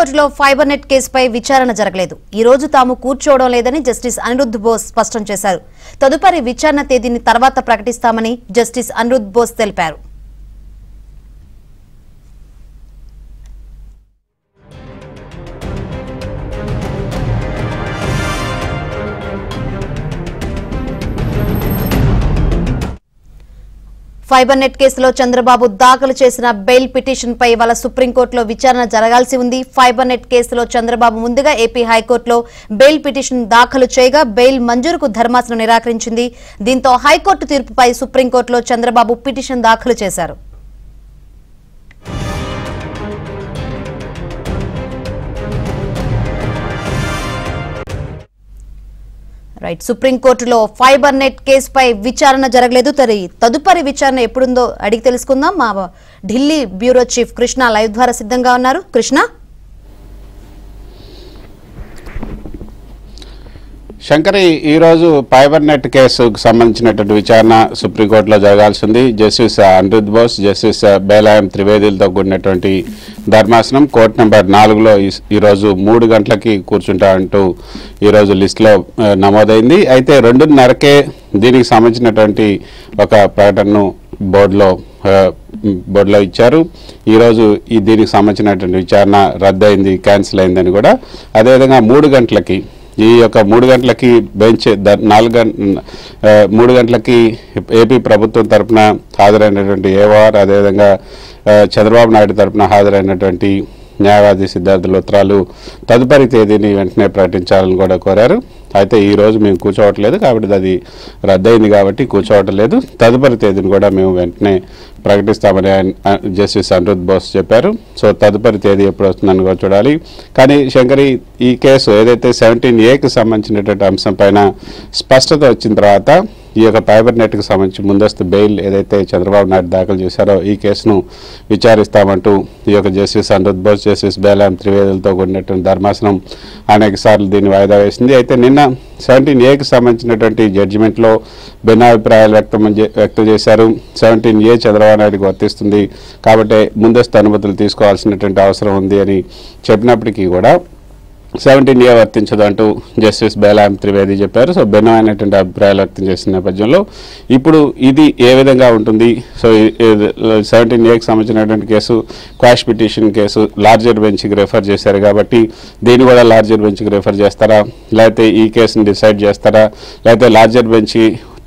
సుప్రీంకోర్టులో fibre net కేసుపై విచారణ జరగలేదు. ఈ రోజు తాము కూర్చోవడం లేదని జస్టిస్ అనిరుద్ధ్ బోస్ స్పష్టం చేశారు. తదుపరి విచారణ తేదీని తర్వాత ప్రకటిస్తామని జస్టిస్ అనిరుద్ధ్ బోస్ తెలిపారు. ఫైబర్ నెట్ కేసులో చంద్రబాబు దాఖలు చేసిన బెయిల్ పిటిషన్ పై ఇవాళ సుప్రీంకోర్టులో విచారణ జరగాల్సి ఉంది. ఫైబర్ నెట్ కేసులో చంద్రబాబు ముందుగా ఏపీ హైకోర్టులో బెయిల్ పిటిషన్ దాఖలు చేయగా బెయిల్ మంజూరుకు ధర్మాసనం నిరాకరించింది. దీంతో హైకోర్టు తీర్పుపై సుప్రీంకోర్టులో చంద్రబాబు పిటిషన్ దాఖలు చేశారు. సుప్రీంకోర్టులో ఫైబర్ నెట్ కేసుపై విచారణ జరగలేదు. తదుపరి విచారణ ఎప్పుడుందో అడిగి తెలుసుకుందాం. మా Delhi bureau chief Krishna live ద్వారా సిద్ధంగా ఉన్నారు. కృష్ణ, శంకరి, ఈరోజు ఫైబర్ నెట్ కేసుకు సంబంధించినటువంటి విచారణ సుప్రీంకోర్టులో జరగాల్సింది. జస్టిస్ అనిరుద్ధ్ బోస్, జస్టిస్ బేలాయం త్రివేదిలతో కూడినటువంటి ధర్మాసనం కోర్టు నెంబర్ 4లో ఈరోజు 3 గంటలకి కూర్చుంటారంటూ ఈరోజు లిస్టులో నమోదైంది. అయితే 2:30కే దీనికి సంబంధించినటువంటి ఒక ప్రకటనను బోర్డులో ఇచ్చారు. ఈరోజు దీనికి సంబంధించినటువంటి విచారణ రద్దయింది, క్యాన్సిల్ అయిందని కూడా. అదేవిధంగా 3 గంటలకి ఈ యొక్క 3 గంటలకి బెంచ్ 3 గంటలకి ఏపీ ప్రభుత్వం తరఫున హాజరైనటువంటి ఏవార్, అదేవిధంగా చంద్రబాబు నాయుడు తరఫున హాజరైనటువంటి న్యాయవాది సిద్ధార్థ లూత్రాలు తదుపరి తేదీని వెంటనే ప్రకటించాలని కూడా కోరారు. అయితే ఈరోజు మేము కూర్చోవట్లేదు కాబట్టి అది రద్దయింది కాబట్టి కూర్చోవట్లేదు. తదుపరి తేదీని కూడా మేము వెంటనే ప్రకటిస్తామని జస్టిస్ అనిరుద్ధ్ బోస్ చెప్పారు. సో తదుపరి తేదీ ఎప్పుడు వస్తుందని కూడా చూడాలి. కానీ శంకరి, ఈ కేసు ఏదైతే 17A సంబంధించినటువంటి అంశం పైన స్పష్టత వచ్చిన తర్వాత ఈ యొక్క ఫైబర్ నెట్కి సంబంధించి ముందస్తు బెయిల్ ఏదైతే చంద్రబాబు నాయుడు దాఖలు చేశారో ఈ కేసును విచారిస్తామంటూ ఈ యొక్క జస్టిస్ అనిరుద్ధ్ బోస్, జస్టిస్ బేలాయం త్రివేదులతో కూడినటువంటి ధర్మాసనం అనేక సార్లు దీన్ని వాయిదా వేసింది. అయితే నిన్న 17A సంబంధించినటువంటి జడ్జిమెంట్లో భిన్నాభిప్రాయాలు వ్యక్తం చేశారు. 17A చంద్రబాబు నాయుడుకి వర్తిస్తుంది కాబట్టి ముందస్తు అనుమతులు తీసుకోవాల్సినటువంటి అవసరం ఉంది అని చెప్పినప్పటికీ కూడా 17A వర్తించదు అంటూ జస్టిస్ బేలాయం త్రివేది చెప్పారు. సో భిన్నమైనటువంటి అభిప్రాయాలు వ్యక్తం చేసిన నేపథ్యంలో ఇప్పుడు ఇది ఏ విధంగా ఉంటుంది? సో 17A సంబంధించినటువంటి case quash petition case larger బెంచ్కి రెఫర్ చేశారు కాబట్టి దీన్ని కూడా లార్జర్ బెంచ్కి రెఫర్ చేస్తారా, లేకపోతే ఈ కేసుని డిసైడ్ చేస్తారా, లేకపోతే లార్జర్ బెంచ్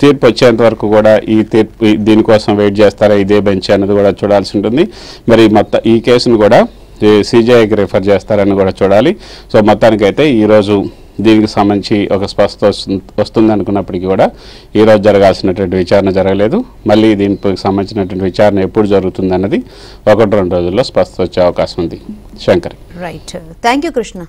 తీర్పు వచ్చేంత వరకు కూడా ఈ తీర్పు దీనికోసం వెయిట్ చేస్తారా ఇదే బెంచ్ అన్నది కూడా చూడాల్సి ఉంటుంది. మరి మొత్తం ఈ కేసును కూడా CJIకి రెఫర్ చేస్తారని కూడా చూడాలి. సో మొత్తానికైతే ఈరోజు దీనికి సంబంధించి ఒక స్పష్టత వస్తుంది అనుకున్నప్పటికీ కూడా ఈరోజు జరగాల్సినటువంటి విచారణ జరగలేదు. మళ్ళీ దీనికి సంబంధించినటువంటి విచారణ ఎప్పుడు జరుగుతుంది అన్నది 1-2 రోజుల్లో స్పష్టత వచ్చే అవకాశం ఉంది. Shankar, right, thank you Krishna.